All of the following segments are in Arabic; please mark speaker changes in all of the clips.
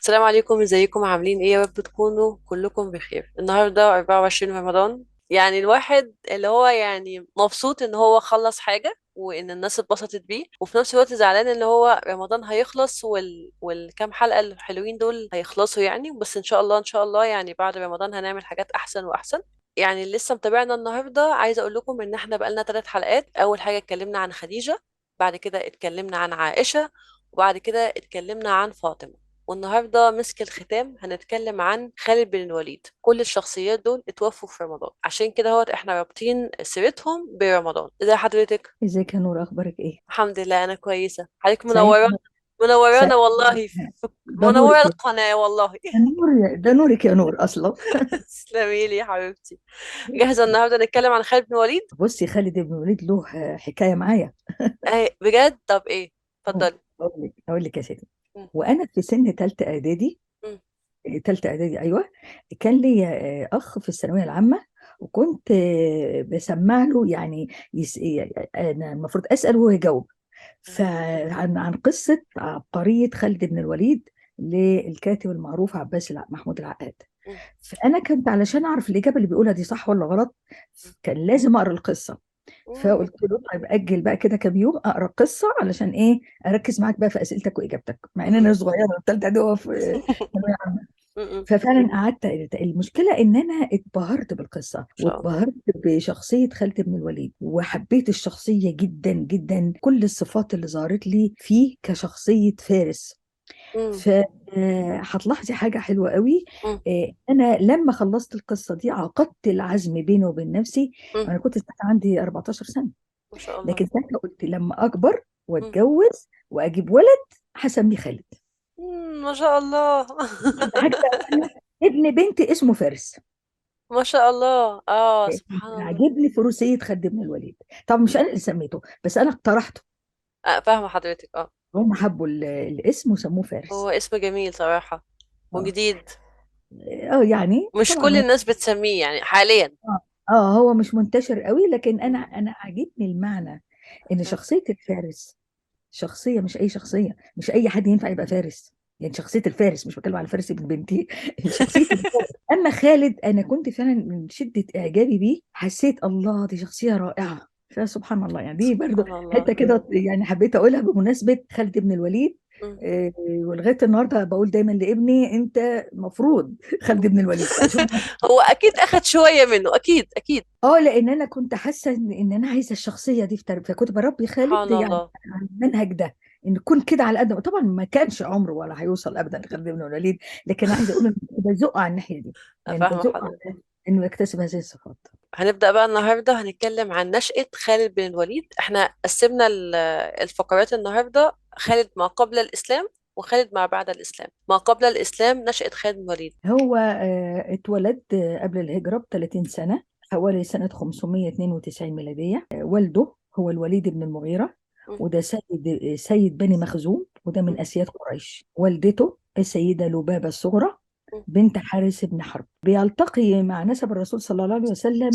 Speaker 1: السلام عليكم، ازيكم؟ عاملين ايه؟ يا رب تكونوا كلكم بخير. النهارده 24 رمضان، يعني الواحد اللي هو يعني مبسوط ان هو خلص حاجة وان الناس اتبسطت بيه، وفي نفس الوقت زعلان ان هو رمضان هيخلص والكام حلقة الحلوين دول هيخلصوا يعني. بس ان شاء الله ان شاء الله يعني بعد رمضان هنعمل حاجات احسن واحسن. يعني اللي لسه متابعنا النهارده عايزه اقول لكم ان احنا بقالنا 3 حلقات. اول حاجه اتكلمنا عن خديجه، بعد كده اتكلمنا عن عائشه، وبعد كده اتكلمنا عن فاطمه. والنهارده مسك الختام هنتكلم عن خالد بن الوليد. كل الشخصيات دول اتوفوا في رمضان، عشان كده هو احنا رابطين سيرتهم برمضان. ازي حضرتك؟
Speaker 2: ازيك يا نور، اخبارك ايه؟
Speaker 1: الحمد لله انا كويسه. حضرتك
Speaker 2: سعيد.
Speaker 1: منورانا، منورانا
Speaker 2: سعيد.
Speaker 1: والله.
Speaker 2: ده
Speaker 1: منوره
Speaker 2: نورك يا
Speaker 1: القناه والله.
Speaker 2: ده نورك يا نور اصلا.
Speaker 1: تسلمي لي يا حبيبتي. جاهزه النهارده نتكلم عن خالد بن الوليد؟
Speaker 2: بصي، خالد بن الوليد له حكايه معايا.
Speaker 1: ايه بجد؟ طب ايه؟ اتفضلي.
Speaker 2: اقول لك يا سيدي.
Speaker 1: مم.
Speaker 2: وانا في سن ثالثه اعدادي.
Speaker 1: مم.
Speaker 2: ثالثه اعدادي، ايوه. كان لي اخ في الثانويه العامه، وكنت بسمع له يعني انا المفروض اسال وهو يجاوب. فعن قصه عبقريه خالد بن الوليد للكاتب المعروف عباس محمود العقاد.
Speaker 1: مم.
Speaker 2: فانا كنت علشان اعرف الاجابه اللي بيقولها دي صح ولا غلط، كان لازم اقرا القصه.
Speaker 1: مم.
Speaker 2: فقلت له طيب اجل بقى كده كام يوم اقرا القصه، علشان ايه؟ اركز معاك بقى في اسئلتك واجابتك، مع ان
Speaker 1: مم.
Speaker 2: انا صغيره في ثالثه دي، هو في ثانويه عامه.
Speaker 1: مم.
Speaker 2: ففعلا قعدت. المشكله ان انا اتبهرت بالقصه
Speaker 1: ما شاء الله.
Speaker 2: واتبهرت بشخصيه خالد بن الوليد، وحبيت الشخصيه جدا جدا، كل الصفات اللي ظهرت لي فيه كشخصيه فارس.
Speaker 1: مم.
Speaker 2: فهتلاحظي حاجة حلوة قوي.
Speaker 1: مم.
Speaker 2: أنا لما خلصت القصة دي عقدت العزم بيني وبين نفسي.
Speaker 1: مم.
Speaker 2: أنا كنت ساعتها عندي 14 سنة،
Speaker 1: ما شاء الله.
Speaker 2: لكن ساعتها قلت لما أكبر
Speaker 1: مم.
Speaker 2: وأتجوز وأجيب ولد هسميه خالد.
Speaker 1: ما شاء الله.
Speaker 2: حاجة تانية، ابن بنتي اسمه فارس.
Speaker 1: ما شاء الله، سبحان الله.
Speaker 2: عجبني فروسية خالد بن الوليد. طب مش أنا اللي سميته، بس أنا اقترحته.
Speaker 1: فاهمة حضرتك.
Speaker 2: هم حبوا الاسم وسموه فارس.
Speaker 1: هو اسم جميل صراحة
Speaker 2: اه.
Speaker 1: وجديد.
Speaker 2: يعني
Speaker 1: مش
Speaker 2: طبعا
Speaker 1: كل
Speaker 2: هو
Speaker 1: الناس بتسميه يعني حاليا.
Speaker 2: هو مش منتشر قوي، لكن انا
Speaker 1: مم.
Speaker 2: انا عاجبني المعنى ان
Speaker 1: مم.
Speaker 2: شخصيه الفارس شخصيه، مش اي شخصيه، مش اي حد ينفع يبقى فارس. يعني شخصيه الفارس، مش بتكلم على الفارس ابن بنتي. شخصيه الفارس. اما خالد، انا كنت فعلا من شده اعجابي بيه حسيت الله دي شخصيه رائعه. فسبحان الله، يعني دي برضو
Speaker 1: سبحان الله.
Speaker 2: حته كده يعني حبيت اقولها بمناسبه خالد بن الوليد.
Speaker 1: مم.
Speaker 2: ولغايه النهارده بقول دايما لابني انت مفروض خالد بن الوليد.
Speaker 1: هو اكيد اخد شوية منه، اكيد اكيد.
Speaker 2: لان انا كنت حاسه ان انا عايزه الشخصيه دي في فكنت بربي خالد
Speaker 1: سبحان
Speaker 2: يعني
Speaker 1: الله.
Speaker 2: على المنهج ده، ان يكون كده على قد طبعا ما كانش عمره ولا هيوصل ابدا لخالد بن الوليد، لكن عايزه اقول ان بزقه على الناحيه دي، يعني
Speaker 1: فاهمة
Speaker 2: بزقه
Speaker 1: حضرتك.
Speaker 2: على انه يكتسب هذه الصفات.
Speaker 1: هنبدأ بقى النهاردة هنتكلم عن نشأة خالد بن الوليد. احنا قسمنا الفقرات النهاردة: خالد ما قبل الإسلام، وخالد ما بعد الإسلام. ما قبل الإسلام نشأة خالد بن الوليد.
Speaker 2: هو اتولد قبل الهجره ب 30 سنه، حوالي سنه 592 ميلاديه. والده هو الوليد بن المغيره،
Speaker 1: م-
Speaker 2: وده سيد بني مخزوم، وده
Speaker 1: م-
Speaker 2: من اسياد قريش. والدته السيده لبابه الصغرى
Speaker 1: م-
Speaker 2: بنت حارس بن حرب. بيلتقي مع نسب الرسول صلى الله عليه وسلم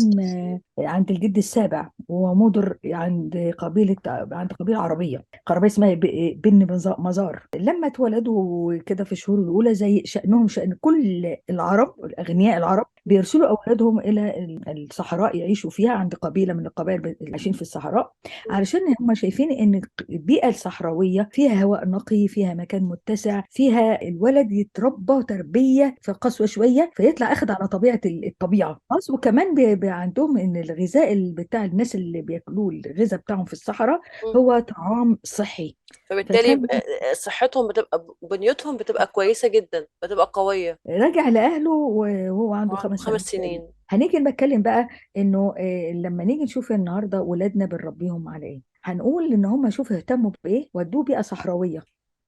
Speaker 2: عند الجد السابع، وهو مدر عند قبيلة عربية اسمها بن مزار. لما اتولدوا كده في الشهور الأولى، زي شأنهم شأن كل العرب، الأغنياء العرب بيرسلوا أولادهم إلى الصحراء يعيشوا فيها عند قبيلة من القبائل اللي عايشين في الصحراء،
Speaker 1: م-
Speaker 2: علشان هم شايفين إن البيئة الصحراوية فيها هواء نقي، فيها مكان متسع، فيها الولد يتربى تربية في قسوة شوية، فيطلع أخد على طبيعة الطبيعة خلاص. وكمان عندهم إن الغذاء بتاع الناس اللي بياكلوه، الغذاء بتاعهم في الصحراء
Speaker 1: م.
Speaker 2: هو طعام صحي.
Speaker 1: فبالتالي
Speaker 2: فكان
Speaker 1: صحتهم بتبقى، بنيتهم بتبقى كويسة جدا، بتبقى قوية.
Speaker 2: راجع لأهله وهو عنده
Speaker 1: وعنده
Speaker 2: خمس
Speaker 1: خمس
Speaker 2: سنوات تقريبا.
Speaker 1: سنين
Speaker 2: هنيجي نتكلم بقى إنه لما نيجي نشوف النهارده ولادنا بنربيهم على إيه، هنقول إن هم شوفوا اهتموا بإيه، ودوه بيئة صحراوية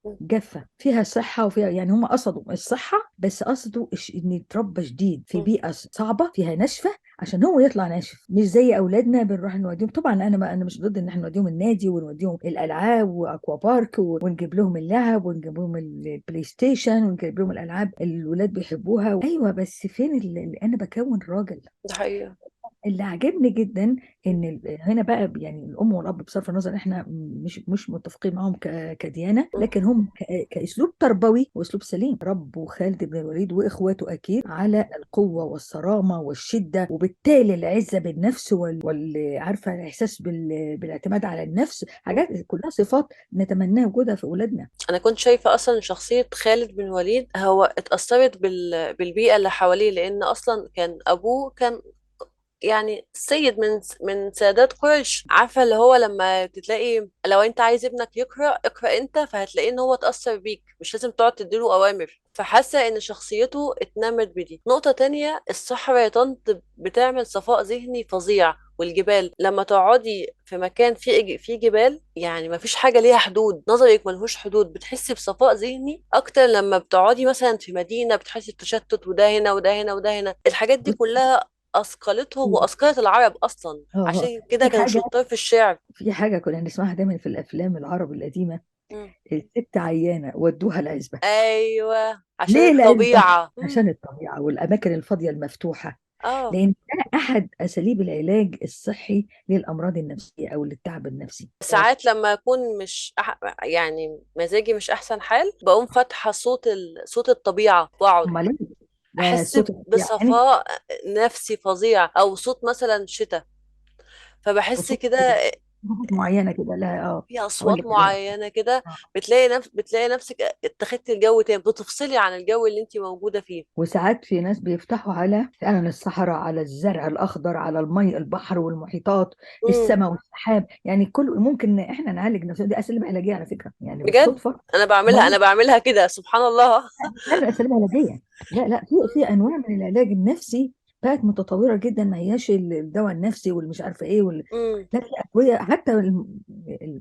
Speaker 1: م-
Speaker 2: جافة فيها صحة، وفيها يعني هم قصدوا الصحة، بس قصدوا إن يتربى جديد في
Speaker 1: م-
Speaker 2: بيئة صعبة فيها ناشفة، عشان هو يطلع ناشف، مش زي أولادنا بنروح نوديهم. طبعا أنا مش ضد إن احنا نوديهم النادي ونوديهم الألعاب وأكوا بارك ونجيب لهم اللعب ونجيب لهم البلاي ستيشن ونجيب لهم الألعاب اللي الولاد بيحبوها، أيوة، بس فين اللي أنا بكون راجل؟
Speaker 1: ده حقيقة.
Speaker 2: اللي عجبني جدا ان هنا بقى يعني الام والاب، بصرف النظر احنا مش متفقين معاهم كديانه، لكن هم كاسلوب تربوي واسلوب سليم. ربوا خالد بن الوليد واخواته اكيد على القوه والصرامه والشده، وبالتالي العزه بالنفس عارفه الاحساس بالاعتماد على النفس، حاجات كلها صفات نتمنى وجودها في اولادنا.
Speaker 1: انا كنت شايفه اصلا شخصيه خالد بن الوليد هو اتاثرت بالبيئه اللي حواليه، لان اصلا كان ابوه كان يعني سيد من سادات قريش. عارفه اللي هو لما تلاقي لو انت عايز ابنك يقرا، اقرا انت، فهتلاقيه ان هو اتاثر بيك، مش لازم تقعد تديله اوامر. فحاسه ان شخصيته اتنمت بدي. نقطه تانية، الصحراء يا طنط بتعمل صفاء ذهني فظيع. والجبال لما تقعدي في مكان فيه جبال، يعني ما فيش حاجه ليها حدود، نظرك ملهوش حدود، بتحسي بصفاء ذهني اكتر. لما بتقعدي مثلا في مدينه بتحسي بتشتت، وده هنا وده هنا وده هنا. الحاجات دي كلها أثقلتهم وأثقلت العرب أصلا،
Speaker 2: اه
Speaker 1: عشان كده
Speaker 2: في
Speaker 1: كانوا
Speaker 2: حاجه
Speaker 1: شطار في الشعر.
Speaker 2: في حاجه كنا نسمعها دايما في الافلام العربي القديمه:
Speaker 1: مم.
Speaker 2: الست عيانه ودوها العزبه.
Speaker 1: أيوة، عشان
Speaker 2: ليه العزبة؟
Speaker 1: الطبيعة.
Speaker 2: عشان الطبيعة والأماكن الفاضية المفتوحة،
Speaker 1: اه.
Speaker 2: لأن ده أحد أساليب العلاج الصحي للأمراض النفسية أو للتعب النفسي.
Speaker 1: ساعات لما أكون مش يعني مزاجي مش أحسن حال، بقوم فاتحة صوت الطبيعة وأقعد
Speaker 2: أمال إيه؟ ده
Speaker 1: أحس
Speaker 2: صوت الطبيعة يعني،
Speaker 1: بصفاء نفسي فظيع، أو صوت مثلا شتاء، فبحس
Speaker 2: وصوت
Speaker 1: كده.
Speaker 2: نبات معينة كده. لا
Speaker 1: في
Speaker 2: أقول
Speaker 1: اصوات
Speaker 2: لك حاجة.
Speaker 1: معينه كده،
Speaker 2: آه.
Speaker 1: بتلاقي نفسك اتخذتي الجو تاني، بتفصلي عن الجو اللي انت موجوده فيه.
Speaker 2: وساعات في ناس بيفتحوا على فعلا الصحراء، على الزرع الأخضر، على المي، البحر والمحيطات،
Speaker 1: امم.
Speaker 2: السماء والسحاب، يعني كل ممكن إحنا نعالج نفسنا. دي أساليب علاجية على فكرة، يعني
Speaker 1: بجد.
Speaker 2: بالصدفة.
Speaker 1: انا بعملها كده، سبحان الله.
Speaker 2: فعلا اساليب علاجيه. لا في انواع من العلاج النفسي بقت متطوره جدا، ما هياش الدواء النفسي والمش عارفه ايه
Speaker 1: امم.
Speaker 2: لا، في ادويه حتى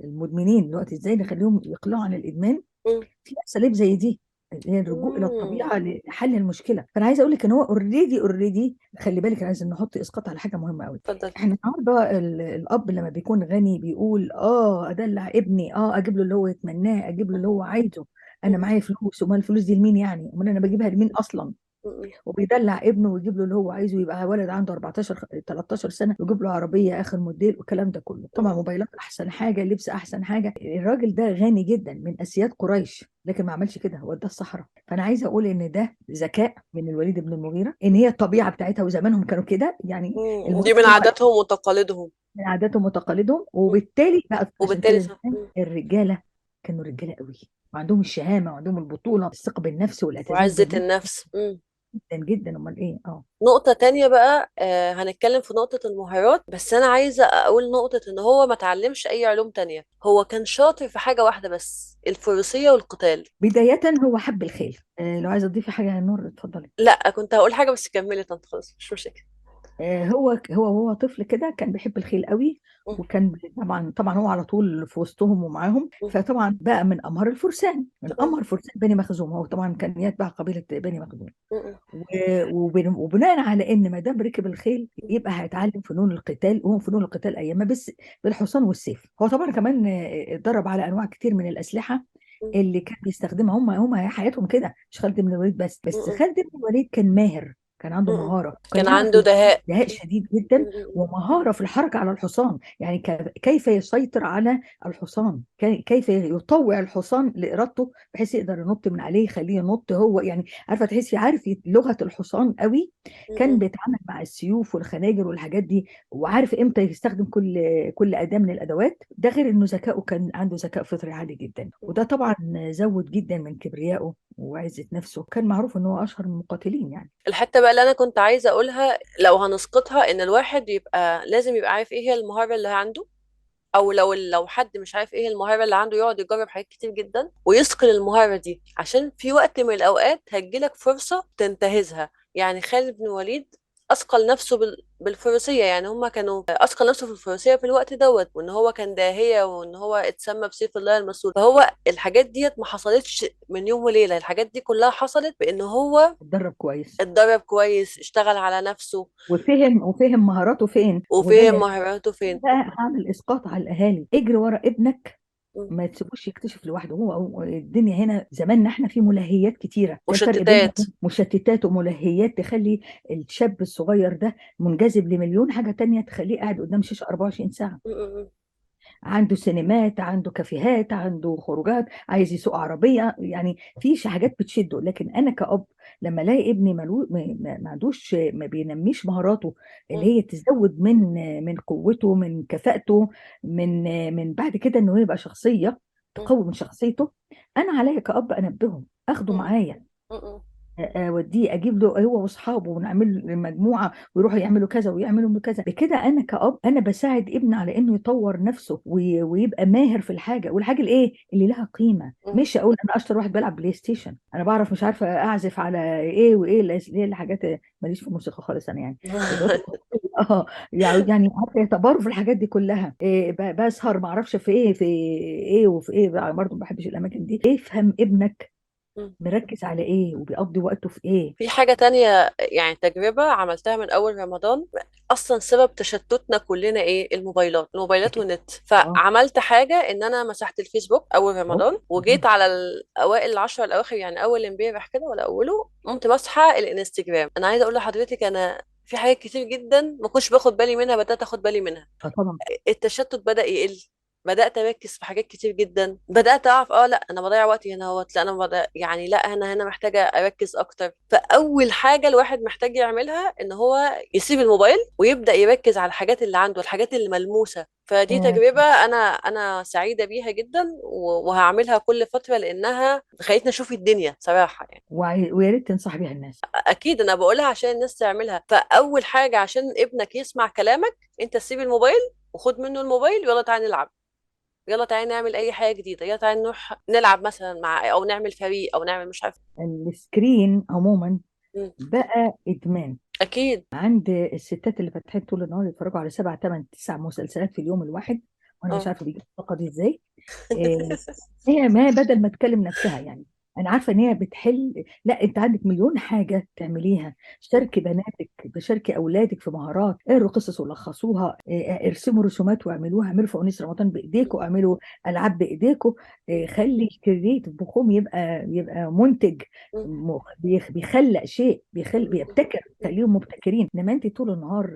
Speaker 2: المدمنين دلوقتي ازاي نخليهم يقلعوا عن الادمان.
Speaker 1: امم.
Speaker 2: في اساليب زي دي، هي الرجوع الى
Speaker 1: امم.
Speaker 2: الطبيعه لحل المشكله. فانا عايزه اقول لك ان هو اوريدي خلي بالك، انا عايز نحط اسقاط على حاجه مهمه قوي.
Speaker 1: اتفضل.
Speaker 2: احنا النهارده الاب لما بيكون غني بيقول ادلع ابني، اجيب له اللي هو يتمناه، اجيب له اللي هو عايزه. انا
Speaker 1: امم.
Speaker 2: معايا فلوس، امال الفلوس دي لمين يعني؟ امال انا بجيبها لمين اصلا؟
Speaker 1: امم.
Speaker 2: وبيدلع ابنه ويجيب له اللي هو عايزه، يبقى ولد عنده 14 13 سنه ويجيب له عربيه اخر موديل والكلام ده كله. طبعا موبايلات احسن حاجه، لبس احسن حاجه. الراجل ده غني جدا من اسياد قريش، لكن ما عملش كده، هو ده الصحراء. فانا عايزه اقول ان ده ذكاء من الوليد بن المغيره، ان هي الطبيعه بتاعتها وزمانهم كانوا كده يعني. المهم
Speaker 1: دي من
Speaker 2: ان هو
Speaker 1: عاداتهم وتقاليدهم.
Speaker 2: من عاداتهم وتقاليدهم،
Speaker 1: مم.
Speaker 2: وبالتالي بقى عشان
Speaker 1: وبالتالي
Speaker 2: كده
Speaker 1: صح.
Speaker 2: زمان الرجاله كانوا رجاله قوي، وعندهم الشهامه وعندهم البطوله، الثقه بالنفس والاعتزاز
Speaker 1: وعزة
Speaker 2: بالنفس.
Speaker 1: النفس.
Speaker 2: جدا جدا، امال ايه.
Speaker 1: نقطة تانية بقى، هنتكلم في نقطة المهارات، بس أنا عايزة أقول نقطة إن هو ما تعلمش أي علوم تانية، هو كان شاطر في حاجة واحدة بس، الفروسية والقتال.
Speaker 2: بداية هو حب الخيل. لو عايزة تضيفي حاجة يا نور اتفضلي.
Speaker 1: لا، كنت هقول حاجة بس كملي طنط، خلاص مش مشاكل.
Speaker 2: هو طفل كده كان بيحب الخيل قوي.
Speaker 1: م-
Speaker 2: وكان طبعا هو على طول في وسطهم ومعاهم،
Speaker 1: م-
Speaker 2: فطبعا بقى من امهر الفرسان، من
Speaker 1: تمام.
Speaker 2: امهر فرسان بني مخزوم. هو طبعا كان يتبع قبيله بني مخزوم.
Speaker 1: م- م-
Speaker 2: وبناء على ان ما دام ركب الخيل يبقى هيتعلم فنون القتال، وهو فنون القتال ايامها بس بالحصان والسيف. هو طبعا كمان اتدرب على انواع كتير من الاسلحه
Speaker 1: م-
Speaker 2: اللي كان بيستخدمها. هم حياتهم كده، مش خالد بن الوليد بس
Speaker 1: م-
Speaker 2: خالد بن الوليد كان ماهر، كان عنده
Speaker 1: م- م.
Speaker 2: مهاره، كان
Speaker 1: كان
Speaker 2: يعرف
Speaker 1: عنده دهاء.
Speaker 2: دهاء شديد
Speaker 1: م-
Speaker 2: جدا،
Speaker 1: م-
Speaker 2: ومهاره في الحركه على الحصان. يعني كيف يسيطر على الحصان، كيف يطوع الحصان لارادته بحيث يقدر ينط من عليه، يخليه ينط هو يعني. عارفه تحسي عارف لغه الحصان قوي. كان
Speaker 1: م-
Speaker 2: بيتعامل مع السيوف والخناجر والحاجات دي، وعارف امتى يستخدم كل اداه من الادوات ده. غير انه ذكائه، كان عنده ذكاء فطري عالي جدا،
Speaker 1: م.
Speaker 2: وده طبعا زود جدا من كبريائه وعزه نفسه. كان معروف ان هو اشهر المقاتلين يعني.
Speaker 1: الحتة بقى اللي أنا كنت عايزة أقولها، لو هنسقطها، إن الواحد لازم يبقى عارف إيه هي المهارة اللي عنده، او لو حد مش عارف ايه المهاره اللي عنده، يقعد يجرب حاجات كتير جدا ويثقل المهاره دي، عشان في وقت من الاوقات هتجيلك فرصه تنتهزها. يعني خالد بن وليد اثقل نفسه بالفروسيه، يعني هما كانوا اثقل نفسه في الفروسيه في الوقت دوت، وان هو كان داهيه، وان هو اتسمى بسيف الله المسلول. فهو الحاجات ديت ما حصلتش من يوم وليله، الحاجات دي كلها حصلت بان هو
Speaker 2: اتدرب كويس
Speaker 1: اتدرب كويس، اشتغل على نفسه،
Speaker 2: وفهم مهاراته فين. وده
Speaker 1: وفهم
Speaker 2: اللي
Speaker 1: مهاراته فين.
Speaker 2: بقى هعمل اسقاط على الاهالي: اجري ورا ابنك
Speaker 1: مم.
Speaker 2: ما تسيبوش يكتشف لوحده. هو الدنيا هنا زماننا احنا في ملهيات كتيره، ده الفرق بين
Speaker 1: مشتتات.
Speaker 2: مشتتات وملهيات تخلي الشاب الصغير ده منجذب لمليون حاجه تانية تخليه قاعد قدام شاشه 24 ساعه.
Speaker 1: مم. مم.
Speaker 2: عنده سينمات، عنده كافيهات، عنده خروجات، عايز يسوق عربية، يعني في حاجات بتشده. لكن أنا كأب لما الاقي ابني ما عندوش، ما بينميش مهاراته اللي
Speaker 1: مم.
Speaker 2: هي تزود من قوته، من كفاءته، من بعد كده انه يبقى شخصية
Speaker 1: مم.
Speaker 2: تقوي من شخصيته، انا عليا كأب انبهه، اخده
Speaker 1: مم.
Speaker 2: معايا،
Speaker 1: مم.
Speaker 2: اوديه، اجيب له هو واصحابه ونعمل مجموعه ويروحوا يعملوا كذا ويعملوا كذا. بكده انا كأب انا بساعد ابني على انه يطور نفسه ويبقى ماهر في الحاجه، والحاجه الايه اللي لها قيمه.
Speaker 1: مم.
Speaker 2: مش اقول انا اشطر واحد بلعب بلاي ستيشن، انا بعرف مش عارفه اعزف على ايه وايه اللي هي الحاجات، ماليش في الموسيقى خالص انا يعني. الأدوات اه يعني عارفه يعتبروا في الحاجات دي كلها إيه، بسهر ما اعرفش في ايه، في ايه وفي ايه برضه ما بحبش الاماكن دي. افهم ابنك
Speaker 1: مم.
Speaker 2: مركز على ايه وبيقضي وقته في ايه.
Speaker 1: في حاجة تانية، يعني تجربة عملتها من أول رمضان. أصلا سبب تشتتنا كلنا إيه؟ الموبايلات
Speaker 2: أكيد.
Speaker 1: والنت.
Speaker 2: اه.
Speaker 1: فعملت حاجة إن أنا مسحت الفيسبوك أول
Speaker 2: اهو.
Speaker 1: رمضان، وجيت على الأوائل العشرة الأواخر، يعني أول امبارح كده ولا أوله، قمت مسحة الانستجرام. أنا عايزة أقول لحضرتك، أنا في حاجات كتير جدا ما كنتش باخد بالي منها بدأت أخد بالي منها.
Speaker 2: طبعا.
Speaker 1: التشتت بدأ يقل. بدأت أركز في حاجات كتير جدا. بدأت أعرف لا أنا بضيع وقتي هنا اهوت، لا أنا بضيع، يعني لا أنا هنا محتاجة أركز أكتر. فأول حاجة الواحد محتاج يعملها إن هو يسيب الموبايل ويبدأ يركز على الحاجات اللي عنده، الحاجات اللي ملموسة. فدي
Speaker 2: آه،
Speaker 1: تجربة أنا سعيدة بيها جدا، وهعملها كل فترة لأنها خلتني أشوف الدنيا صراحة يعني.
Speaker 2: ويا ريت تنصح بيها الناس.
Speaker 1: أكيد أنا بقولها عشان الناس تعملها. فأول حاجة عشان ابنك يسمع كلامك، أنت تسيب الموبايل وخد منه الموبايل، يلا تعالى نلعب، يلا تعالى نعمل اي حاجه جديده، يلا تعالى نروح نلعب مثلا مع، او نعمل فريق، او نعمل مش عارف.
Speaker 2: السكرين عموما
Speaker 1: مم.
Speaker 2: بقى ادمان
Speaker 1: اكيد.
Speaker 2: عند الستات اللي فاتحين طول النهار يتفرجوا على 7 8 9 مسلسلات في اليوم الواحد، وانا مش
Speaker 1: اه.
Speaker 2: عارفه بيجي الطاقه دي ازاي. إيه، هي ما بدل ما تكلم نفسها يعني، انا عارفه ان هي بتحل، لا انت عندك مليون حاجه تعمليها.
Speaker 1: مم.
Speaker 2: شاركي بناتك، شاركي اولادك في مهارات، اقروا قصص ولخصوها، ارسموا رسومات واعملوها، اعملوا فوانيس رمضان بايديكم، اعملوا العاب بايديكم.
Speaker 1: مم.
Speaker 2: خلي الكرييتيف بخوم يبقى منتج،
Speaker 1: مم.
Speaker 2: بيخلق شيء،
Speaker 1: مم.
Speaker 2: بيبتكر، خليهم مبتكرين. انما انت طول النهار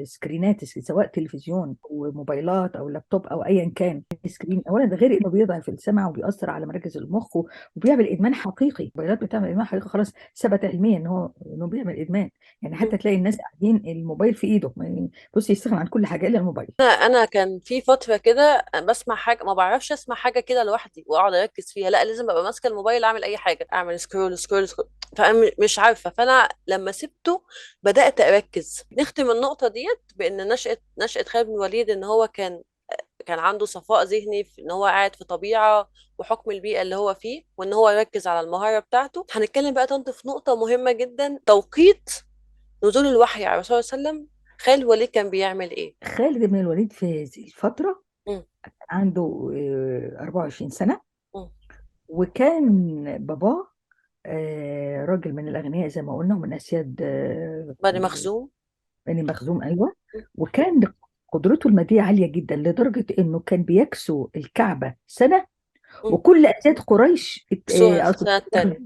Speaker 2: سكرينات، سواء تلفزيون وموبايلات او لابتوب او ايا كان سكرين. اولا ده غير انه بيضعف السمع وبيأثر على مراكز المخ وبيعمل ادمان حقيقي. الموبايلات بتعمل ادمان حقيقي، خلاص ثبت علميا ان هو انه بيعمل ادمان. يعني
Speaker 1: مم.
Speaker 2: حتى تلاقي الناس قاعدين الموبايل في ايده، بص يستغنى عن كل حاجه الا الموبايل.
Speaker 1: انا كان في فتره كده بسمع حاجه، ما بعرفش اسمع حاجه كده لوحدي واقعد اركز فيها، لا لازم ابقى ماسكه الموبايل اعمل اي حاجه، اعمل سكرول سكرول سكرول. فانا مش عارفه. فانا لما سبته بدات اركز. نختم النقطه ديت بان نشأة خالد بن الوليد، ان هو كان عنده صفاء ذهني في ان هو قاعد في طبيعة وحكم البيئة اللي هو فيه، وان هو يركز على المهارة بتاعته. هنتكلم بقى طنط في نقطة مهمة جدا: توقيت نزول الوحي على الرسول صلى الله عليه وسلم. خالد وليد كان بيعمل ايه؟
Speaker 2: خالد بن الوليد في هذه الفتره
Speaker 1: مم.
Speaker 2: عنده 24 سنه،
Speaker 1: مم.
Speaker 2: وكان باباه راجل من الاغنياء زي ما قلنا، ومن اسياد
Speaker 1: بني مخزوم.
Speaker 2: بني مخزوم، ايوه.
Speaker 1: مم.
Speaker 2: وكان قدرته الماديه عاليه جدا لدرجه انه كان بيكسو الكعبه سنه،
Speaker 1: مم.
Speaker 2: وكل أسياد قريش
Speaker 1: سوها
Speaker 2: قصدي
Speaker 1: السنة التانية.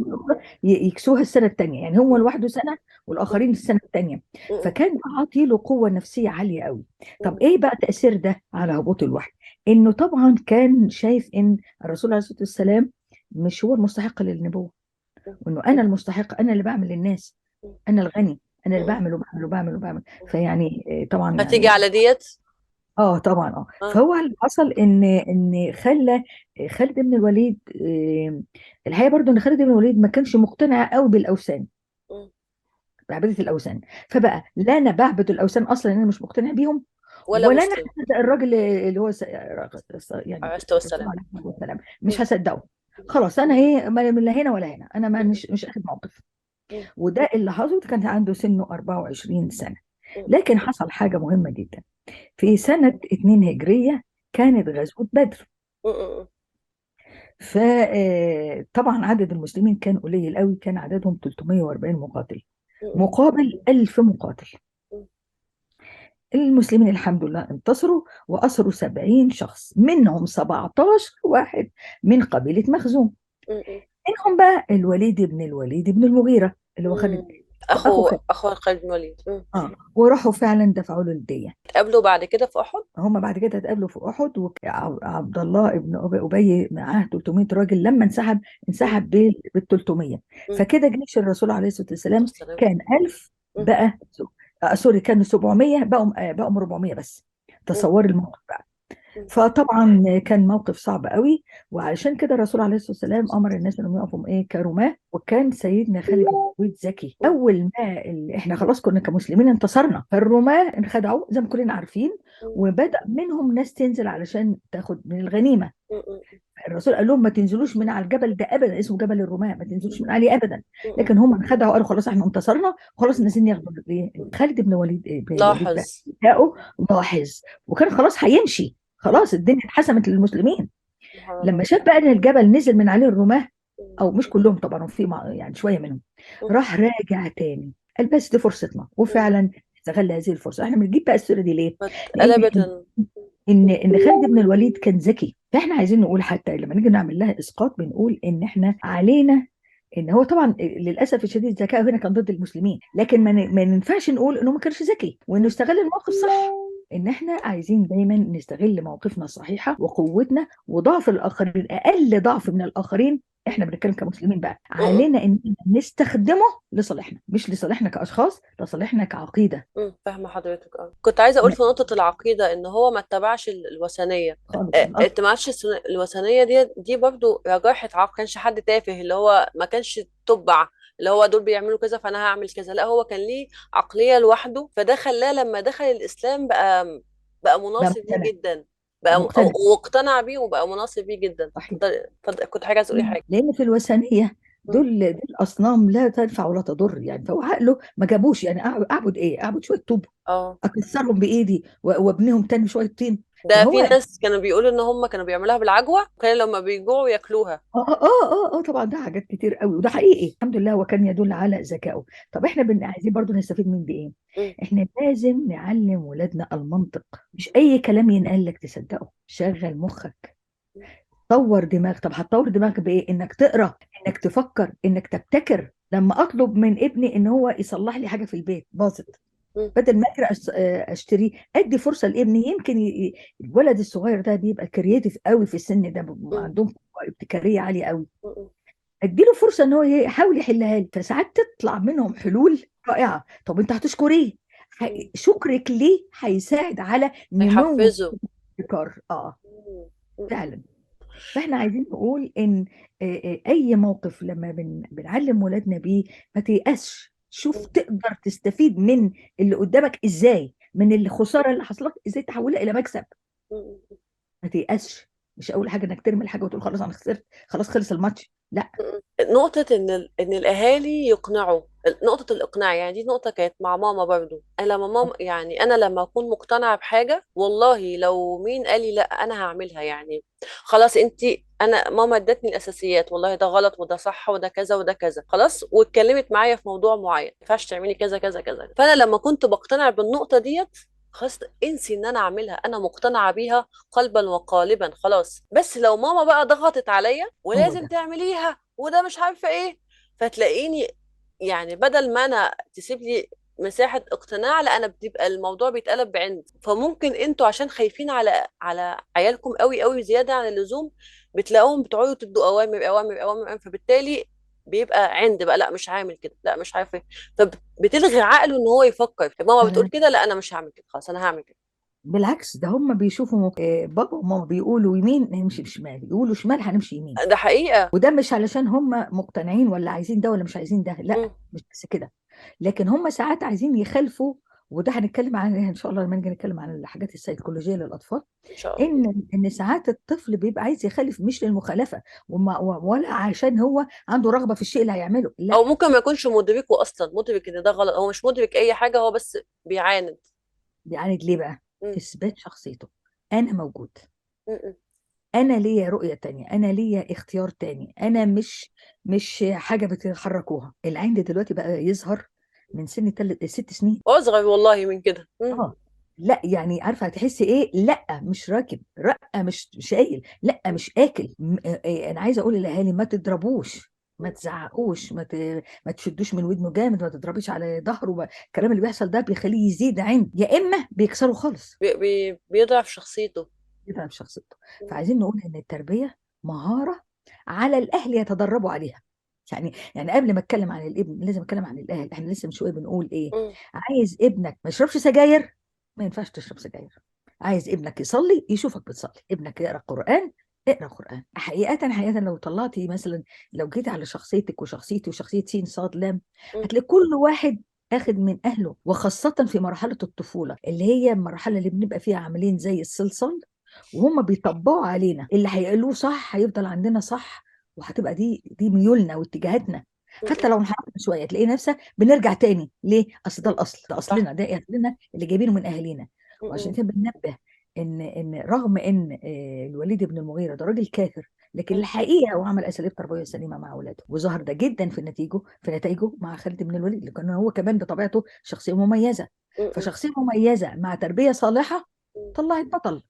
Speaker 2: يكسوها السنة التانية، يعني هو
Speaker 1: مم.
Speaker 2: لوحده سنة
Speaker 1: مم.
Speaker 2: والآخرين السنة التانية.
Speaker 1: مم.
Speaker 2: فكان عاطيله قوة نفسية عالية قوي. طب
Speaker 1: مم.
Speaker 2: إيه بقى تأثير ده على هبوط الوحي؟ إنه طبعا كان شايف إن الرسول عليه الصلاة والسلام مش هو المستحق للنبوة، وإنه أنا المستحق، أنا اللي بعمل للناس،
Speaker 1: مم.
Speaker 2: أنا الغني، أنا اللي
Speaker 1: مم.
Speaker 2: بعمل وبعمل وبعمل وبعمل. فيعني طبعا
Speaker 1: هتيجي
Speaker 2: يعني
Speaker 1: على ديت.
Speaker 2: طبعا
Speaker 1: اه.
Speaker 2: فهو اللي حصل ان خلى خالد بن الوليد، الحقيقه برضو ان خالد بن الوليد ما كانش مقتنع قوي بالاوثان،
Speaker 1: مم.
Speaker 2: بعبده الاوثان. فبقى لا انا بعبد الاوثان اصلا، انا مش مقتنع بيهم،
Speaker 1: ولا
Speaker 2: ولا انا
Speaker 1: مسلم.
Speaker 2: هصدق الراجل اللي هو يعني
Speaker 1: عليه الصلاة
Speaker 2: الرسول
Speaker 1: والسلام.
Speaker 2: عليه الصلاه والسلام، مش
Speaker 1: مم.
Speaker 2: هصدقه. خلاص انا ايه، من لا هنا ولا هنا، انا ما
Speaker 1: مم.
Speaker 2: مش اخد موقف.
Speaker 1: مم.
Speaker 2: وده اللي حصل. كان عنده سنه 24 سنه.
Speaker 1: مم.
Speaker 2: لكن حصل حاجه مهمه جدا. في سنه 2 هجريه كانت غزوه بدر.
Speaker 1: مم.
Speaker 2: فطبعا عدد المسلمين كان قليل قوي، كان عددهم 340 مقاتل
Speaker 1: مم.
Speaker 2: مقابل 1000 مقاتل.
Speaker 1: مم.
Speaker 2: المسلمين الحمد لله انتصروا وأسروا 70 شخص، منهم 17 واحد من قبيلة مخزوم.
Speaker 1: م-
Speaker 2: منهم بقى الوليد بن المغيرة اللي هو خد
Speaker 1: م.
Speaker 2: الدية، أخو
Speaker 1: اخو خالد بن الوليد.
Speaker 2: اه، وراحوا فعلا دفعوا له الدية.
Speaker 1: اتقابلوا بعد كده في احد.
Speaker 2: هم بعد كده اتقابلوا في احد، وعبد الله ابن ابي معاه 300 راجل، لما
Speaker 1: م-
Speaker 2: انسحب بال 300.
Speaker 1: م.
Speaker 2: فكده جيش الرسول عليه الصلاه والسلام
Speaker 1: والسلام.
Speaker 2: كان 1000
Speaker 1: م-
Speaker 2: بقى، سوري، كانوا 700 بقوا 400 بس.
Speaker 1: م-
Speaker 2: تصوري الموقف بقى.
Speaker 1: م-
Speaker 2: فطبعا كان موقف صعب قوي، وعلشان كده الرسول عليه الصلاه والسلام امر الناس انهم يقفوا ايه كرماه. وكان سيدنا خالد بن الوليد ذكي،
Speaker 1: م-
Speaker 2: اول ما احنا خلاص كنا كمسلمين انتصرنا، فالرماه انخدعوا زي ما كلنا عارفين،
Speaker 1: م-
Speaker 2: وبدأ منهم ناس تنزل علشان تاخد من الغنيمه.
Speaker 1: م- م-
Speaker 2: الرسول قال لهم ما تنزلوش من على الجبل ده ابدا، اسمه جبل الرماه، ما تنزلوش من عليه ابدا.
Speaker 1: م-
Speaker 2: لكن هم انخدعوا قالوا خلاص احنا انتصرنا، خلاص
Speaker 1: م-
Speaker 2: نازلين ياخدوا ايه.
Speaker 1: م.
Speaker 2: خالد بن الوليد بقى
Speaker 1: لاحظ.
Speaker 2: ذكائه لاحظ، وكان خلاص هيمشي،
Speaker 1: م.
Speaker 2: خلاص الدنيا اتحسمت للمسلمين.
Speaker 1: سبحان الله.
Speaker 2: لما شاف بقى ان الجبل نزل من عليه الرماه،
Speaker 1: م-
Speaker 2: او مش كلهم طبعا، وفي يعني شويه منهم،
Speaker 1: م-
Speaker 2: راح راجع تاني، قال بس دي فرصتنا،
Speaker 1: م.
Speaker 2: وفعلا استغل هذه الفرصه. احنا بنجيب بقى السيره دي ليه؟ لان
Speaker 1: فاتقلبت
Speaker 2: ان خالد بن الوليد كان ذكي. فاحنا عايزين نقول حتى لما نيجي نعمل لها اسقاط بنقول ان احنا علينا، ان هو طبعا للاسف الشديد ذكائه هنا كان ضد المسلمين، لكن ما ينفعش نقول انه ما كانش ذكي وانه استغل الموقف صح. ان احنا عايزين دايما نستغل مواقفنا الصحيحه وقوتنا، وضعف الاخرين اقل ضعف من الاخرين. احنا بنتكلم كمسلمين بقى،
Speaker 1: م-
Speaker 2: علينا ان نستخدمه لصالحنا، مش لصالحنا كاشخاص، لصالحنا كعقيده.
Speaker 1: فاهمة حضرتك. كنت عايزة أقول في نقطة العقيدة إن هو ما اتبعش الوثنية.
Speaker 2: خالص
Speaker 1: اتبعش الوثنية دي برضو رجاحة عقل. كانش حد تافه اللي هو ما كانش تبع، اللي هو دول بيعملوا كذا فأنا هعمل كذا. لا، هو كان ليه عقلية لوحده، فده خلاه لما دخل الإسلام بقى
Speaker 2: بقى
Speaker 1: مناصب ليه
Speaker 2: مقتنع
Speaker 1: جدا. بقى
Speaker 2: ومقتنع.
Speaker 1: واقتنع بيه وبقى مناصب بيه جدا.
Speaker 2: صحيح.
Speaker 1: كنت حاجة عايزة تقولي حاجة.
Speaker 2: لان في الوثنيه
Speaker 1: م-
Speaker 2: دول اصنام لا تنفع ولا تضر يعني، فهو عقله ما جابوش يعني اعبد ايه، اعبد شويه طوب،
Speaker 1: اه
Speaker 2: اكسرهم بايدي وابنيهم تاني شويه طين.
Speaker 1: ده في
Speaker 2: فهو
Speaker 1: ناس كانوا بيقولوا ان هم كانوا بيعملوها بالعجوة، وكانوا لما بيجوعوا ياكلوها.
Speaker 2: طبعا ده حاجات كتير قوي، وده حقيقي الحمد لله، هو كان يدل على ذكائه. طب احنا عايزين برضو نستفيد من دي ايه؟
Speaker 1: م-
Speaker 2: احنا لازم نعلم ولادنا المنطق، مش اي كلام ينقال لك تصدقه. شغل مخك، طور دماغ. طب هتطور دماغك بايه؟ انك تقرا، انك تفكر، انك تبتكر. لما اطلب من ابني ان هو يصلح لي حاجه في البيت باظت،
Speaker 1: م-
Speaker 2: بدل ما اجري اشتريه، ادي فرصه لابني. يمكن الولد الصغير ده بيبقى كرييتيف قوي في السن ده، بيبقوا
Speaker 1: م-
Speaker 2: عندهم قوة ابتكاريه عاليه قوي.
Speaker 1: م-
Speaker 2: اديله فرصه ان هو يحاول يحلها لي، فساعات تطلع منهم حلول رائعه. طب انت هتشكريه،
Speaker 1: م.
Speaker 2: شكرك ليه هيساعد على نمو
Speaker 1: هيحفزوا.
Speaker 2: الابتكار.
Speaker 1: مم. مم.
Speaker 2: فعلا. فاحنا عايزين نقول ان اي موقف لما بنعلم ولادنا بيه، ما تيأسش، شوف تقدر تستفيد من اللي قدامك ازاي، من الخساره اللي حصلت ازاي تحولها الى مكسب.
Speaker 1: مم.
Speaker 2: ما تيأسش. مش اول حاجه انك ترمي الحاجه وتقول خلاص انا خسرت، خلاص خلص الماتش، لا.
Speaker 1: نقطة إن الأهالي يقنعوا. نقطة الإقناع يعني دي نقطة كانت مع ماما برضو. أنا لما ماما يعني أنا لما أكون مقتنعة بحاجة، والله لو مين قال لي لا أنا هعملها يعني. خلاص أنا ماما ادتني الأساسيات، والله ده غلط وده صح وده كذا وده كذا، خلاص، واتكلمت معايا في موضوع معين ما ينفعش تعملي كذا كذا كذا. فأنا لما كنت بقتنع بالنقطة ديت، خلاص انسي ان انا اعملها، انا مقتنعه بيها قلبا وقالبا خلاص. بس لو ماما بقى ضغطت عليا
Speaker 2: هو
Speaker 1: ولازم
Speaker 2: ده.
Speaker 1: تعمليها وده مش عارفه ايه، فتلاقيني يعني بدل ما انا تسيب لي مساحه اقتناع، لا انا بتبقى الموضوع بيتقلب بعند. فممكن انتوا عشان خايفين على عيالكم قوي قوي زياده عن اللزوم، بتلاقوهم بتقعدوا تدوا اوامر اوامر اوامر أوامر، فبالتالي بيبقى عند بقى، لا مش هعمل كده، لا مش عارفه ايه. فبتلغي عقله ان هو يفكر. ماما بتقول كده، لا انا مش هعمل كده، خلاص انا هعمل كده.
Speaker 2: بالعكس، ده هم بيشوفوا بابا وماما بيقولوا يمين نمشي بشمال، يقولوا شمال هنمشي يمين.
Speaker 1: ده حقيقه.
Speaker 2: وده مش علشان هم مقتنعين ولا عايزين ده ولا مش عايزين ده، لا،
Speaker 1: مم.
Speaker 2: مش بس كده. لكن هم ساعات عايزين يخالفوا، وده هنتكلم عنها ان شاء الله لما نيجي نتكلم عن الحاجات السيكولوجيه للاطفال.
Speaker 1: ان شاء الله.
Speaker 2: ان ساعات الطفل بيبقى عايز يخالف مش للمخالفه، ولا عشان هو عنده رغبه في الشيء اللي هيعمله، لا.
Speaker 1: او ممكن ما يكونش مدركه اصلا، مدرك ان ده غلط، هو مش مدرك اي حاجه، هو بس بيعاند.
Speaker 2: بيعاند ليه بقى؟
Speaker 1: مم.
Speaker 2: اثبات شخصيته. انا موجود،
Speaker 1: مم.
Speaker 2: انا ليا رؤيه تانية، انا ليا اختيار تاني، انا مش حاجه بتحركوها. العند دلوقتي بقى يظهر من سن 6 سنين.
Speaker 1: واصغر والله من كده. مم.
Speaker 2: اه، لا يعني عارفه هتحسي ايه؟ لا مش راكب، لا مش شايل، لا مش اكل انا عايزه اقول للاهالي ما تضربوش، ما تزعقوش، ما تشدوش من ودنه جامد، ما تضربيش على ظهره الكلام اللي بيحصل ده بيخليه يزيد عند، يا اما بيكسره خالص،
Speaker 1: بيضعف شخصيته.
Speaker 2: يتعب شخصيته. فعايزين نقول ان التربيه مهاره على الاهل يتدربوا عليها. يعني قبل ما اتكلم عن الابن لازم اتكلم عن الاهل. احنا لسه من شويه بنقول ايه؟
Speaker 1: مم.
Speaker 2: عايز ابنك ما يشربش سجاير، ما ينفعش تشرب سجاير. عايز ابنك يصلي يشوفك بتصلي، ابنك يقرا قران اقرا قران. حقيقه لو طلعتي مثلا، لو جيتي على شخصيتك وشخصيتي وشخصيه سين صاد لام،
Speaker 1: مم.
Speaker 2: هتلاقي كل واحد اخد من اهله، وخاصه في مرحله الطفوله اللي هي المرحله اللي بنبقى فيها عاملين زي الصلصال، وهم بيطبقوا علينا اللي هيقولوه صح هيفضل عندنا صح، وهتبقى دي ميولنا واتجاهاتنا. حتى
Speaker 1: مم.
Speaker 2: لو انحرفنا شويه تلاقي نفسك بنرجع تاني ليه؟ اصل ده
Speaker 1: مم.
Speaker 2: الاصل، ده
Speaker 1: صح.
Speaker 2: اصلنا، ده اصلنا اللي جايبينه من اهالينا. وعشان
Speaker 1: مم.
Speaker 2: كده بننبه ان رغم ان الوليد بن المغيره ده راجل كافر، لكن
Speaker 1: مم.
Speaker 2: الحقيقه هو عمل اساليب تربويه سليمه مع اولاده، وظهر ده جدا في نتائجه مع خالد بن الوليد، لان هو كمان بطبيعته شخصيه مميزه.
Speaker 1: مم.
Speaker 2: فشخصيه مميزه مع تربيه صالحه
Speaker 1: مم.
Speaker 2: طلعت بطل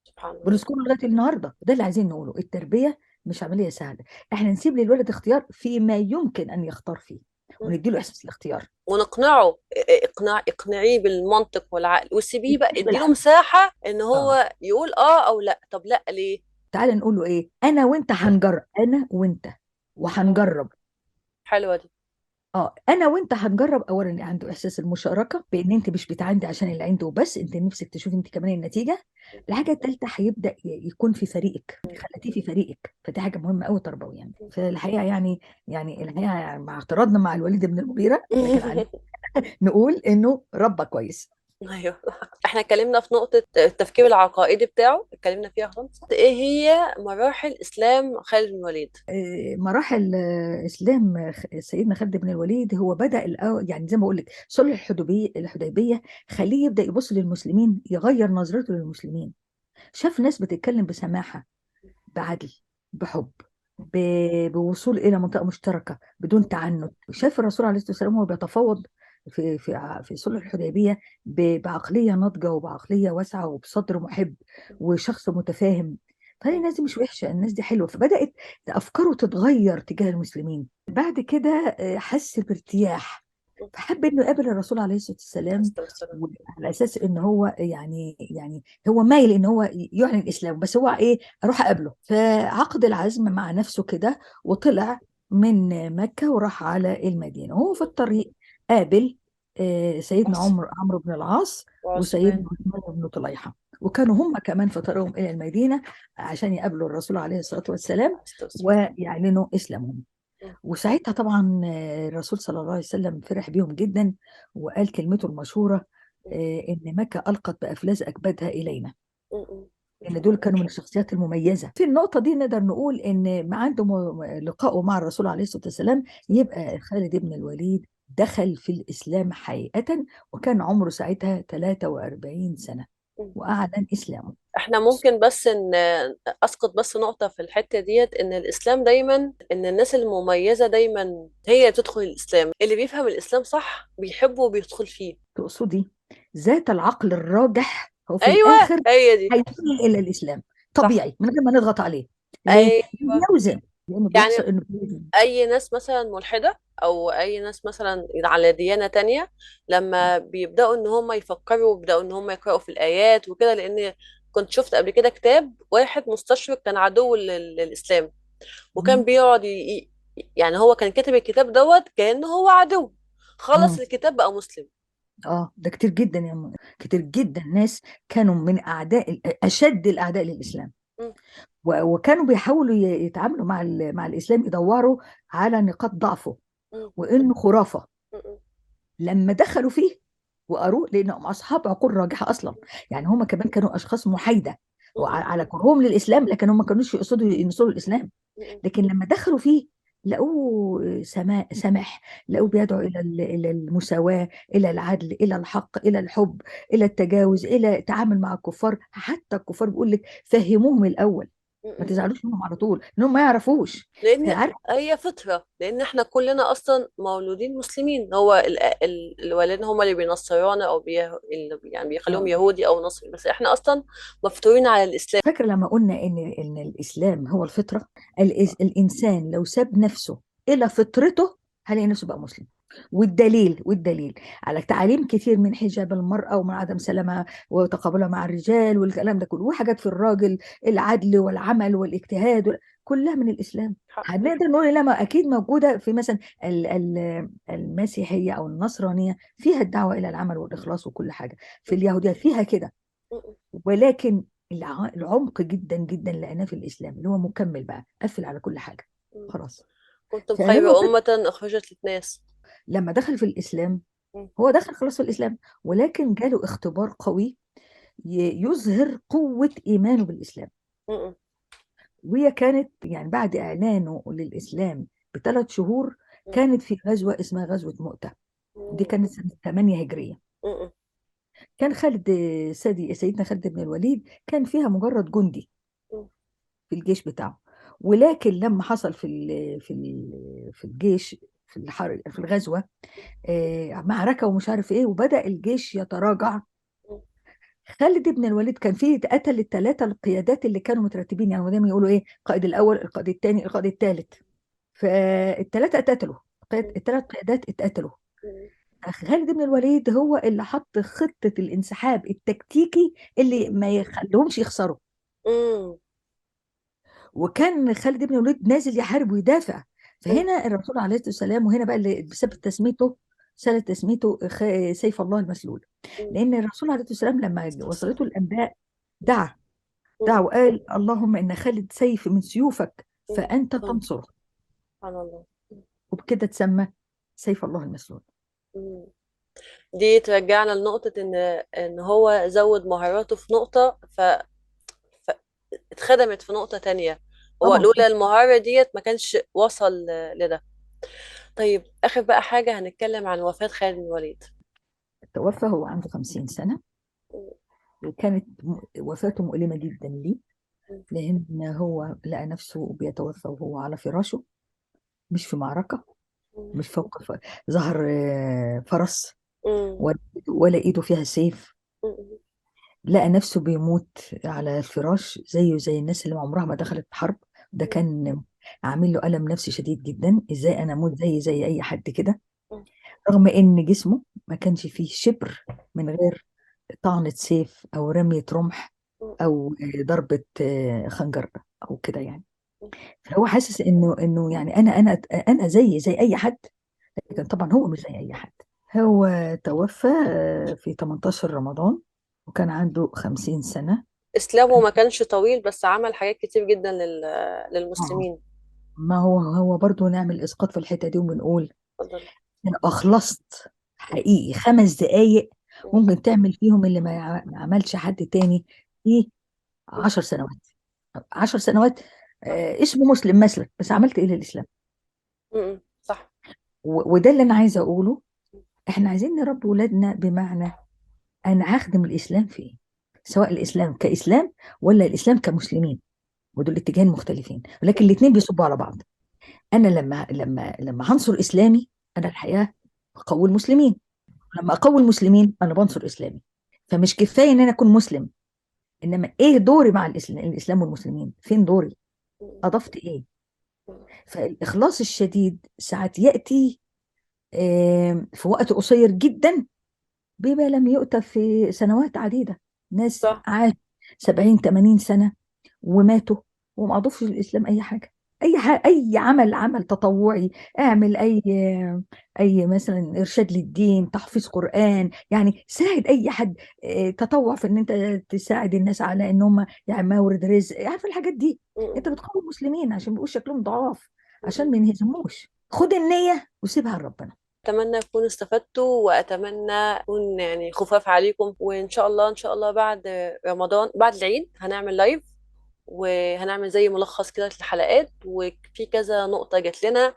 Speaker 1: سبحان الله.
Speaker 2: بنذكره لغايه النهارده. ده اللي عايزين نقوله، التربيه مش عمليه سهله. احنا نسيب للولد اختيار فيما يمكن ان يختار فيه،
Speaker 1: مم.
Speaker 2: ونديله احساس الاختيار،
Speaker 1: ونقنعه، اقنعيه بالمنطق والعقل، وسيبيه بقى،
Speaker 2: مش
Speaker 1: اديله
Speaker 2: بالعقل.
Speaker 1: مساحة ان
Speaker 2: اه
Speaker 1: هو يقول اه او لا. طب لا ليه؟
Speaker 2: تعالى نقول له ايه، انا وانت هنجرب، انا وانت
Speaker 1: اه،
Speaker 2: وهنجرب.
Speaker 1: حلوة دي.
Speaker 2: اه انا وانت هنجرب. اولا اللي عنده احساس المشاركه، بان انت مش بتعندي عشان اللي عنده وبس، انت نفسك تشوفي انت كمان النتيجه. الحاجه الثالثه هيبدا يكون في فريقك، خليتيه في فريقك، فدي حاجه مهمه قوي تربويا يعني. فالحقيقه يعني الحقيقه مع اعتراضنا مع الوليد بن المغيره، لكن عليه نقول انه ربى كويس.
Speaker 1: ايوه. احنا اتكلمنا في نقطة التفكير العقائدي بتاعه، اتكلمنا فيها خالص. ايه هي مراحل اسلام خالد بن الوليد؟
Speaker 2: مراحل اسلام سيدنا خالد بن الوليد، هو بدا الأول يعني زي ما بقول لك صلح الحديبيه خليه يبدا يبص للمسلمين، يغير نظرته للمسلمين. شاف ناس بتتكلم بسماحه، بعدل، بحب، بوصول الى منطقه مشتركه بدون تعنت. شاف الرسول عليه الصلاه والسلام وهو بيتفاوض في صلح الحديبيه بعقليه ناضجه وبعقليه واسعه وبصدر محب وشخص متفاهم. فهي الناس دي مش وحشه، الناس دي حلوه. فبدات افكاره تتغير تجاه المسلمين. بعد كده حس بارتياح، فحب انه يقابل الرسول عليه الصلاه والسلام، على اساس ان هو يعني هو مايل ان هو يعلن الاسلام، بس هو ايه؟ اروح اقابله. فعقد العزم مع نفسه كده، وطلع من مكة وراح على المدينة. وهو في الطريق قابل سيدنا عمرو بن العاص
Speaker 1: وعثمان.
Speaker 2: وسيدنا عثمان بن طليحة، وكانوا هم كمان في طريقهم إلى المدينة عشان يقابلوا الرسول عليه الصلاة والسلام ويعلنوا إسلامهم. وساعتها طبعا الرسول صلى الله عليه وسلم فرح بيهم جدا، وقال كلمته المشهورة إن مكة ألقت بأفلاس أكبادها إلينا، ان دول كانوا من الشخصيات المميزه. في النقطه دي نقدر نقول ان ما عنده لقائه مع الرسول عليه الصلاه والسلام، يبقى خالد بن الوليد دخل في الاسلام حقيقه، وكان عمره ساعتها 43 سنه واعلن اسلامه.
Speaker 1: احنا ممكن بس ان اسقط بس نقطة في الحتة ديت، ان الاسلام دايما، ان الناس المميزة دايما هي اللي تدخل الاسلام، اللي بيفهم الاسلام صح بيحبه وبيدخل فيه.
Speaker 2: تقصدي ذات العقل الراجح هو في
Speaker 1: ايوه،
Speaker 2: الاخر
Speaker 1: هي دي.
Speaker 2: هيميل الى الاسلام
Speaker 1: صح.
Speaker 2: طبيعي من غير ما نضغط عليه. ليه؟
Speaker 1: ايوه.
Speaker 2: يوزن، لانه بيحصل
Speaker 1: يعني
Speaker 2: انه
Speaker 1: اي ناس مثلا ملحدة، او اي ناس مثلا على ديانة تانية، لما بيبدأوا ان هم يفكروا ويبدأوا ان هم يقرأوا في الايات وكده، لان كنت شفت قبل كده كتاب واحد مستشرق كان عدو للاسلام، وكان بيقعد يعني هو كان كاتب الكتاب دوت كأنه هو عدو، خلص
Speaker 2: مم.
Speaker 1: الكتاب بقى مسلم.
Speaker 2: اه ده كتير جدا يا كتير جدا ناس كانوا من اعداء اشد الاعداء للاسلام،
Speaker 1: م-
Speaker 2: وكانوا بيحاولوا يتعاملوا مع الاسلام، يدوروا على نقاط ضعفه
Speaker 1: م-
Speaker 2: وانه خرافه.
Speaker 1: م- م-
Speaker 2: لما دخلوا فيه وقروه، لانهم اصحاب عقول راجحه اصلا، يعني هم كمان كانوا اشخاص محايده
Speaker 1: م-
Speaker 2: وعلى كرههم للاسلام، لكن هم ما كانوش يقصدوا ينصروا الاسلام.
Speaker 1: م-
Speaker 2: لكن لما دخلوا فيه لقوه سماح، لقوه
Speaker 1: م-
Speaker 2: بيدعو الى المساواه، الى العدل، الى الحق، الى الحب، الى التجاوز، الى التعامل مع الكفار. حتى الكفار بيقول لك فهموهم الاول، ما
Speaker 1: م.
Speaker 2: تزعلوش منهم على طول انهم ما يعرفوش.
Speaker 1: لان
Speaker 2: عارف.
Speaker 1: هي فطره، لان احنا كلنا اصلا مولودين مسلمين. هو الوالدين هم اللي بينصرونا او اللي يعني بيخليهم
Speaker 2: اه،
Speaker 1: يهودي او نصري، بس احنا اصلا مفطورين على الاسلام.
Speaker 2: فاكر لما قلنا ان الاسلام هو الفطره. الانسان لو ساب نفسه الى فطرته هلاقي نفسه بقى مسلم. والدليل على تعاليم كتير من حجاب المرأة ومن عدم سلامها وتقابلها مع الرجال والكلام ده كله، وحاجات في الراجل: العدل والعمل والاجتهاد كلها من الإسلام.
Speaker 1: حق.
Speaker 2: هنقدر نقول لا، ما أكيد موجودة في مثلا المسيحية أو النصرانية، فيها الدعوة إلى العمل والإخلاص وكل حاجة. في اليهودية فيها كده.
Speaker 1: م.
Speaker 2: ولكن العمق جدا جدا لقيناه في الإسلام، اللي هو مكمل بقى قفل على كل حاجة.
Speaker 1: م.
Speaker 2: خلاص.
Speaker 1: كنتم خير
Speaker 2: فهو
Speaker 1: أمة أخرجت للناس.
Speaker 2: لما دخل في الإسلام،
Speaker 1: م.
Speaker 2: هو دخل خلاص في الإسلام، ولكن جاله اختبار قوي يظهر قوة إيمانه بالإسلام.
Speaker 1: م.
Speaker 2: وهي كانت يعني بعد إعلانه للإسلام ب3 شهور،
Speaker 1: م.
Speaker 2: كانت في غزوة اسمها غزوة مؤتة. دي
Speaker 1: م.
Speaker 2: كانت سنة 8 هجرية.
Speaker 1: م.
Speaker 2: كان سيدنا خالد بن الوليد كان فيها مجرد جندي
Speaker 1: م.
Speaker 2: في الجيش بتاعه. ولكن لما حصل في الجيش، في الغزوة، معركة ومش عارف ايه، وبدأ الجيش يتراجع.
Speaker 1: م.
Speaker 2: خالد بن الوليد كان فيه قتل ال3 القيادات اللي كانوا مترتبين، يعني دايما يقولوا ايه: القائد الاول، القائد الثاني، القائد الثالث. فال3 اتقتلوا. ال3 قيادات اتقتلوا.
Speaker 1: م.
Speaker 2: خالد بن الوليد هو اللي حط خطة الانسحاب التكتيكي اللي
Speaker 1: م.
Speaker 2: ما يخليهمش يخسروا.
Speaker 1: م.
Speaker 2: وكان خالد بن الوليد نازل يحارب ويدافع.
Speaker 1: م.
Speaker 2: فهنا الرسول عليه الصلاه والسلام، وهنا بقى اللي بسبب تسميته، سنة تسميته سيف الله المسلول.
Speaker 1: م.
Speaker 2: لأن الرسول عليه الصلاة والسلام لما وصلته الأنباء دعا
Speaker 1: م.
Speaker 2: دعا وقال: اللهم إن خالد سيف من سيوفك
Speaker 1: م.
Speaker 2: فأنت تنصره.
Speaker 1: سبحان الله.
Speaker 2: وبكده اتسمى سيف الله المسلول.
Speaker 1: م. دي ترجعنا لنقطة إن هو زود مهاراته في نقطة، فاتخدمت في نقطة تانية.
Speaker 2: اه،
Speaker 1: هو لولا
Speaker 2: مظبوط.
Speaker 1: المهارة ديت ما كانش وصل لده. طيب آخر بقى حاجة هنتكلم عن وفاة خالد بن الوليد.
Speaker 2: توفى هو عنده 50 سنة. وكانت وفاته مؤلمة جدا ليه، لأن هو لقى نفسه بيتوفى وهو على فراشه، مش في معركة، مش فوق ظهر فرس،
Speaker 1: م.
Speaker 2: ولا ايده فيها سيف.
Speaker 1: م.
Speaker 2: لقى نفسه بيموت على الفراش زيه زي الناس اللي عمرها ما دخلت حرب. ده
Speaker 1: م.
Speaker 2: كان عامل له ألم نفسي شديد جدا: ازاي انا اموت زي اي حد كده؟
Speaker 1: م.
Speaker 2: رغم ان جسمه ما كانش فيه شبر من غير طعنة سيف او رمية رمح
Speaker 1: م.
Speaker 2: او ضربة خنجر او كده يعني.
Speaker 1: م.
Speaker 2: فهو حاسس انه يعني انا زي اي حد. لكن طبعا هو مش زي اي حد. هو توفى في 18 رمضان، وكان عنده 50 سنة.
Speaker 1: إسلامه ما كانش طويل، بس عمل حاجات كتير جدا
Speaker 2: آه.
Speaker 1: للمسلمين.
Speaker 2: ما هو برضو نعمل إسقاط في الحتة دي وبنقول:
Speaker 1: اتفضل.
Speaker 2: إن أخلصت
Speaker 1: م.
Speaker 2: حقيقي 5 دقايق
Speaker 1: م.
Speaker 2: ممكن تعمل فيهم اللي ما عملش حد تاني في
Speaker 1: م.
Speaker 2: 10 سنوات. 10 سنوات.
Speaker 1: صح.
Speaker 2: اسمه مسلم مثلا، بس عملت إيه للإسلام؟
Speaker 1: م. صح.
Speaker 2: وده اللي أنا عايزة أقوله: إحنا عايزين نربي ولادنا بمعنى أنا هخدم الإسلام في إيه؟ سواء الإسلام كإسلام ولا الإسلام كمسلمين. ودول اتجاهين مختلفين، ولكن الاثنين بيصبوا على بعض. انا لما هنصر اسلامي، انا الحقيقه بقوي المسلمين. لما اقوي المسلمين انا بنصر اسلامي. فمش كفايه ان انا اكون مسلم، انما ايه دوري مع الاسلام والمسلمين؟ فين دوري؟
Speaker 1: م.
Speaker 2: اضفت ايه؟
Speaker 1: م.
Speaker 2: فالاخلاص الشديد ساعات ياتي في وقت قصير جدا، بما لم يؤت في سنوات عديده. ناس
Speaker 1: صح.
Speaker 2: عاش 70 80 سنه وماتوا وما اضافش للاسلام اي حاجه. اي حاجة، اي عمل تطوعي، اعمل اي مثلا ارشاد للدين، تحفيظ قران، يعني ساعد اي حد. تطوع في ان انت تساعد الناس على ان هم يعني مورد رزق، عارف الحاجات دي. انت
Speaker 1: م.
Speaker 2: بتقوي المسلمين عشان بيبقوا شكلهم ضعاف،
Speaker 1: م.
Speaker 2: عشان ما ينهزموش. خد النيه وسيبها لربنا.
Speaker 1: أتمنى أكون استفدتوا، وأتمنى أكون يعني خفاف عليكم. وإن شاء الله إن شاء الله بعد رمضان، بعد العيد، هنعمل لايف، وهنعمل زي ملخص كده للحلقات، وفي كذا نقطة جات لنا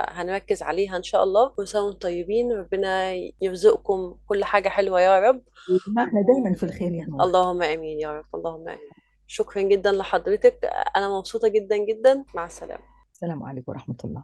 Speaker 1: هنركز عليها إن شاء الله. كل سنة وانتم طيبين، ربنا يرزقكم كل حاجة حلوة يا رب.
Speaker 2: احنا دايما في الخير يا نور.
Speaker 1: اللهم آمين يا رب، اللهم آمين. شكرا جدا لحضرتك، انا مبسوطة جدا جدا، مع السلامة.
Speaker 2: السلام عليكم ورحمة الله.